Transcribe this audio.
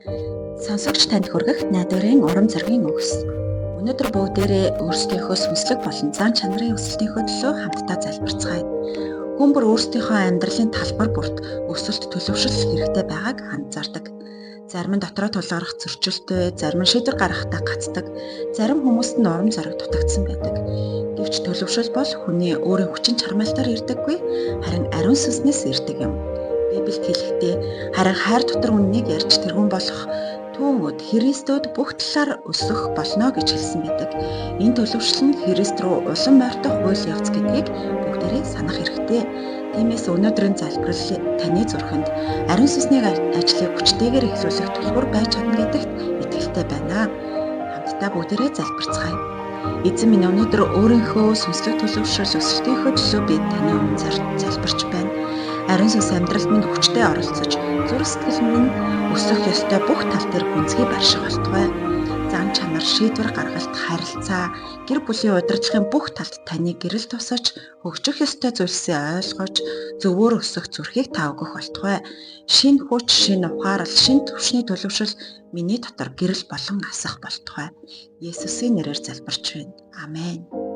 Сонсогч танд хүргэх найдварын урам зоригийн үгс. Өнөөдөр бүгдээрээ өөрсдийнхөө сүнслэг болон зан чанарын өсөлтийнхөө төлөө хамтдаа залбирцгаая. Хүн бүр өөрсдийнхөө амьдралын талбар бүрт өсөлт төлөвшөл хэрэгтэй байгааг анзаардаг. Зарим нь дотроо тулгарх зөрчилтэй, зарим нь шийдвэр гаргахдаа гацдаг, зарим хүмүүст нь урам зориг дутагдсан байдаг. Гэвч төлөвшөл бол хүний өөрийн хүчин чармайлтаар ирдэггүй, харин ариун сүнснээс ирдэг юм. Библиэд хэлэхдээ харин хайр дотор үннийг ярьж тэргүүн болох түүнүүд Христэд бүх талаар өсөх болно гэж хэлсэн байдаг. Энэ төлөвшил нь Христ рүү улам морьтох үйл явц гэдгийг бүгдээрээ санах хэрэгтэй. Тиймээс өнөөдрийн залбирал таны зүрхэнд ариун сүнсний ажлыг хүчтэйгээр эхлүүлэх төлбөр байж чадна гэдэгт итгэлтэй байна. Хамтдаа бүгдээрээ залбирцгаая. Эзэн минь өнөөдөр өөрийнхөө сүнслэг төлөвшил өсөлтийнхөө төлөө би таны өмнө залбирч байна. Ариун сүнс амьдралд минь хүчтэй оролцож, зүрх сэтгэл минь өсөх ёстой бүх тал дээр гүнзгий барьших болтугай. Зан чанар, шийдвэр гаргалт, харилцаа, гэр бүлийн удирдлагын бүх талд таны гэрэл тусаж, хөгжих ёстой зүйлсээ ойлгож, зөвөр өсөх зүрхийг та өгөх болтугай. Шинэ хүч, шинэ ухаарал, шинэ төвшний төлөвшил миний дотор гэрэл болон асах болтугай. Есүсийн нэрээр залбирч байна. Амен.